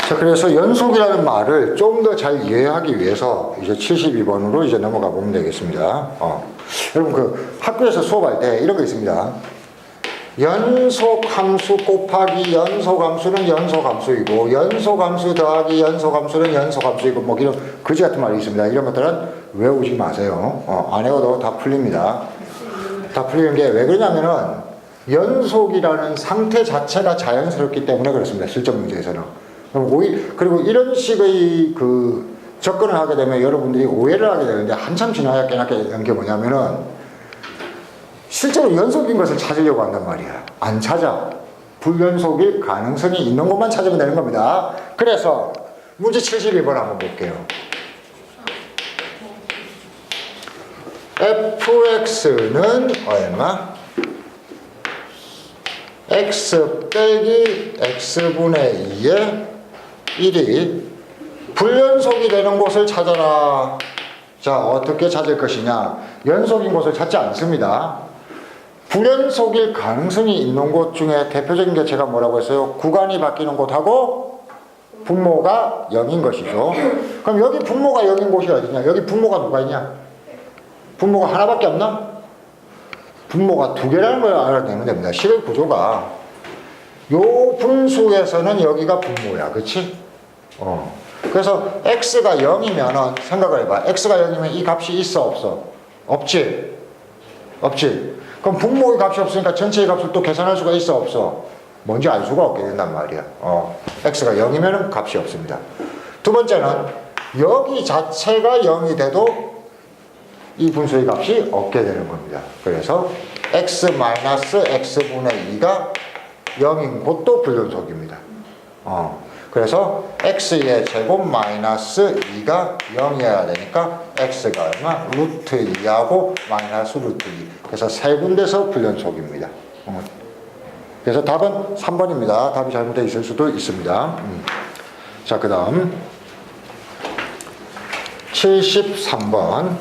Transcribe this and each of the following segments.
자, 그래서 연속이라는 말을 좀 더 잘 이해하기 위해서 이제 72번으로 이제 넘어가 보면 되겠습니다. 여러분 그 학교에서 수업할 때 이런 거 있습니다. 연속함수 곱하기 연속함수는 연속함수이고 연속함수 더하기 연속함수는 연속함수이고 뭐 이런 그지 같은 말이 있습니다. 이런 것들은 외우지 마세요. 안 외워도 다 풀립니다. 다 풀리는 게 왜 그러냐면은 연속이라는 상태 자체가 자연스럽기 때문에 그렇습니다. 실전 문제에서는. 그리고 이런 식의 그 접근을 하게 되면 여러분들이 오해를 하게 되는데 한참 지나야 깨닫게 된 게 뭐냐면은 실제로 연속인 것을 찾으려고 한단 말이야. 안 찾아. 불연속일 가능성이 있는 것만 찾으면 되는 겁니다. 그래서 문제 72번 한번 볼게요. fx는 얼마? x 빼기 x분의 2의 1이 불연속이 되는 곳을 찾아라. 자, 어떻게 찾을 것이냐? 연속인 곳을 찾지 않습니다. 불연속일 가능성이 있는 곳 중에 대표적인 게 제가 뭐라고 했어요? 구간이 바뀌는 곳하고 분모가 0인 것이죠. 그럼 여기 분모가 0인 곳이 어디냐? 여기 분모가 누가 있냐? 분모가 하나밖에 없나? 분모가 두 개라는 걸 알아내면 됩니다. 식의 구조가 요 분수에서는 여기가 분모야. 그치? 그래서 x가 0이면은 생각을 해봐. x가 0이면 이 값이 있어 없어? 없지? 없지? 그럼 분모의 값이 없으니까 전체의 값을 또 계산할 수가 있어 없어? 뭔지 알 수가 없게 된단 말이야. x가 0이면 값이 없습니다. 두 번째는 여기 자체가 0이 돼도 이 분수의 값이 없게 되는 겁니다. 그래서 x-x분의 2가 0인 곳도 불연속입니다. 그래서 x의 제곱 마이너스 2가 0이어야 되니까 x가 얼마? 루트 2하고 마이너스 루트 2. 그래서 세 군데서 불연속입니다. 그래서 답은 3번입니다. 답이 잘못되어 있을 수도 있습니다. 자, 그 다음 73번.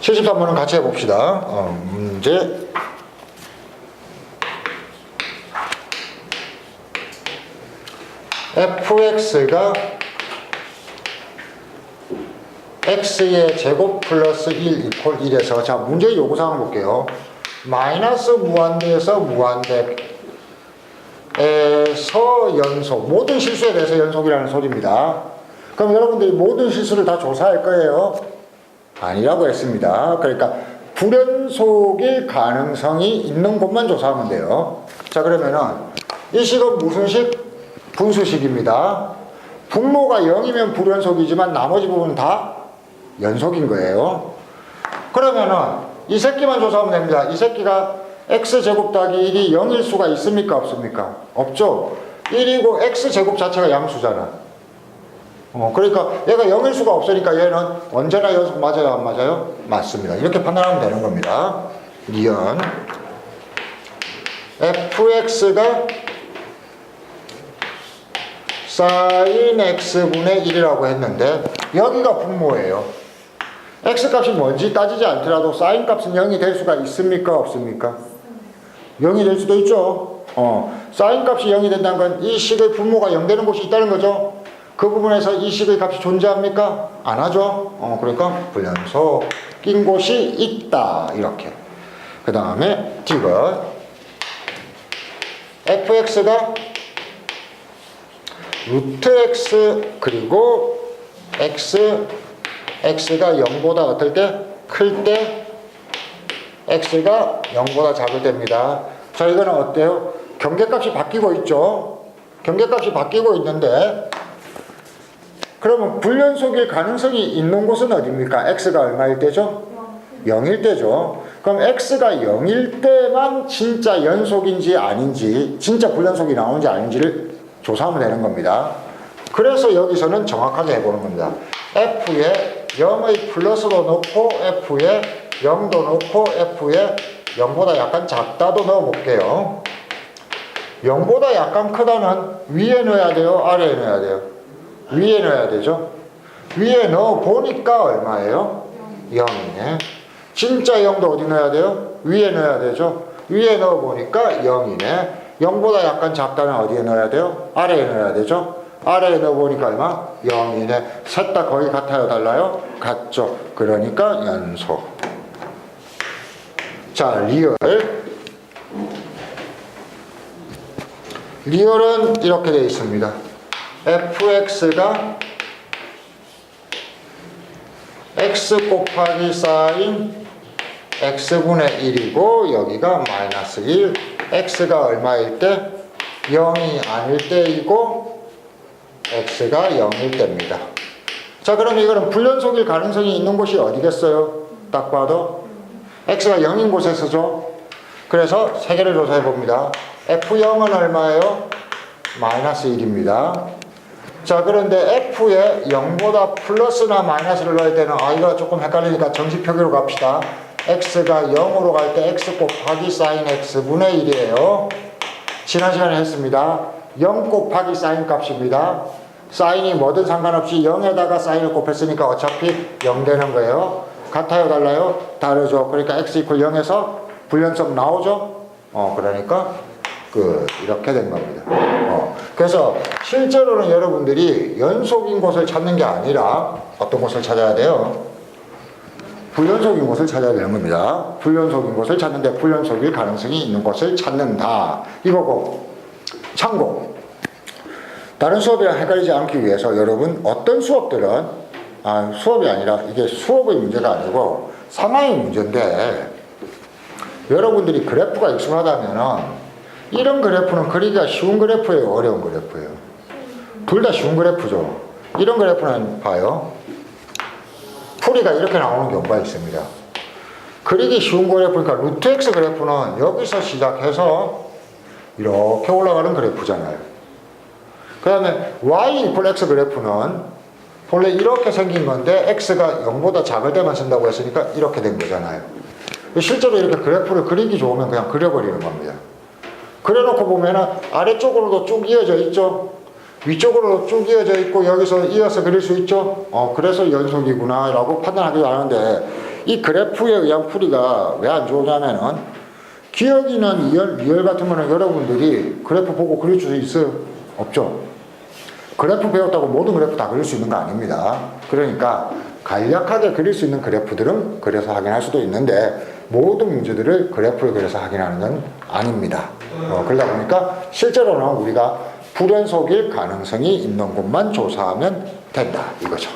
73번은 같이 해봅시다. 문제 fx가 x의 제곱 플러스 1 이퀄 1에서 자, 문제의 요구사항을 볼게요. 마이너스 무한대에서 무한대에서 연속, 모든 실수에 대해서 연속이라는 소리입니다. 그럼 여러분들이 모든 실수를 다 조사할 거예요? 아니라고 했습니다. 그러니까 불연속일 가능성이 있는 곳만 조사하면 돼요. 자, 그러면은 이 식은 무슨 식? 분수식입니다. 분모가 0이면 불연속이지만 나머지 부분은 다 연속인 거예요. 그러면은 이 새끼만 조사하면 됩니다. 이 새끼가 x제곱 더하기 1이 0일 수가 있습니까? 없습니까? 없죠. 1이고 x제곱 자체가 양수잖아. 그러니까 얘가 0일 수가 없으니까 얘는 언제나 연속 맞아요? 안 맞아요? 맞습니다. 이렇게 판단하면 되는 겁니다. 이은 fx가 sin x분의 1이라고 했는데 여기가 분모예요. x값이 뭔지 따지지 않더라도 sin 값은 0이 될 수가 있습니까? 없습니까? 0이 될 수도 있죠. sin 값이 0이 된다는 건 이 식의 분모가 0 되는 곳이 있다는 거죠. 그 부분에서 이 식의 값이 존재합니까? 안 하죠. 그러니까 불연속인 곳이 있다. 이렇게. 그 다음에 디귿 fx가 루트 x 그리고 x가 0보다 어떨 때? 클 때 x가 0보다 작을 때입니다. 자, 이거는 어때요? 경계값이 바뀌고 있죠. 경계값이 바뀌고 있는데 그러면 불연속일 가능성이 있는 곳은 어디입니까? x가 얼마일 때죠? 0일 때죠. 그럼 x가 0일 때만 진짜 연속인지 아닌지, 진짜 불연속이 나오는지 아닌지를 조사하면 되는 겁니다. 그래서 여기서는 정확하게 해보는 겁니다. f에 0의 플러스도 넣고 f에 0도 넣고 f에 0보다 약간 작다도 넣어볼게요. 0보다 약간 크다는 위에 넣어야 돼요? 아래에 넣어야 돼요? 위에 넣어야 되죠. 위에 넣어보니까 얼마예요? 0이네. 진짜 0도 어디 넣어야 돼요? 위에 넣어야 되죠. 위에 넣어보니까 0이네. 0보다 약간 작다면 어디에 넣어야 돼요? 아래에 넣어야 되죠? 아래에 넣어보니까 얼마? 0이네. 셋 다 거의 같아요? 달라요? 같죠. 그러니까 연속. 자, 리얼은 이렇게 되어 있습니다. fx가 x 곱하기 사인 x분의 1이고 여기가 마이너스 1, x가 얼마일 때? 0이 아닐 때이고 x가 0일 때입니다. 자, 그럼 이거는 불연속일 가능성이 있는 곳이 어디겠어요? 딱 봐도 x가 0인 곳에서죠. 그래서 세 개를 조사해 봅니다. f0은 얼마예요? 마이너스 1입니다. 자, 그런데 f에 0보다 플러스나 마이너스를 넣을 때는 이거 조금 헷갈리니까 정식 표기로 갑시다. x가 0으로 갈 때 x 곱하기 사인 x분의 1이에요. 지난 시간에 했습니다. 0 곱하기 사인 값입니다. 사인이 뭐든 상관없이 0에다가 사인을 곱했으니까 어차피 0 되는 거예요. 같아요? 달라요? 다르죠. 그러니까 x 이퀄 0에서 불연속 나오죠? 그러니까 이렇게 된 겁니다. 그래서 실제로는 여러분들이 연속인 곳을 찾는 게 아니라 어떤 곳을 찾아야 돼요? 불연속인 곳을 찾아야 되는 겁니다. 불연속인 곳을 찾는데 불연속일 가능성이 있는 곳을 찾는다. 이거고. 참고. 다른 수업이랑 헷갈리지 않기 위해서 여러분 어떤 수업들은 수업이 아니라 이게 수업의 문제가 아니고 상황의 문제인데 여러분들이 그래프가 익숙하다면은 이런 그래프는 그리기가 쉬운 그래프예요? 어려운 그래프예요? 둘 다 쉬운 그래프죠. 이런 그래프는 봐요. 풀이가 이렇게 나오는 경우가 있습니다. 그리기 쉬운 그래프니까 루트 x 그래프는 여기서 시작해서 이렇게 올라가는 그래프잖아요. 그 다음에 y 이퀄 x 그래프는 원래 이렇게 생긴 건데 x가 0보다 작을 때만 쓴다고 했으니까 이렇게 된 거잖아요. 실제로 이렇게 그래프를 그리기 좋으면 그냥 그려버리는 겁니다. 그려놓고 보면은 아래쪽으로도 쭉 이어져 있죠. 위쪽으로 쭉 이어져 있고 여기서 이어서 그릴 수 있죠. 그래서 연속이구나 라고 판단하기도 하는데 이 그래프에 의한 풀이가 왜 안 좋으냐면은 기억이나 리얼 같은 거는 여러분들이 그래프 보고 그릴 수 있어요? 없죠. 그래프 배웠다고 모든 그래프 다 그릴 수 있는 거 아닙니다. 그러니까 간략하게 그릴 수 있는 그래프들은 그려서 확인할 수도 있는데 모든 문제들을 그래프를 그려서 확인하는 건 아닙니다. 그러다 보니까 실제로는 우리가 불연속일 가능성이 있는 곳만 조사하면 된다 이거죠.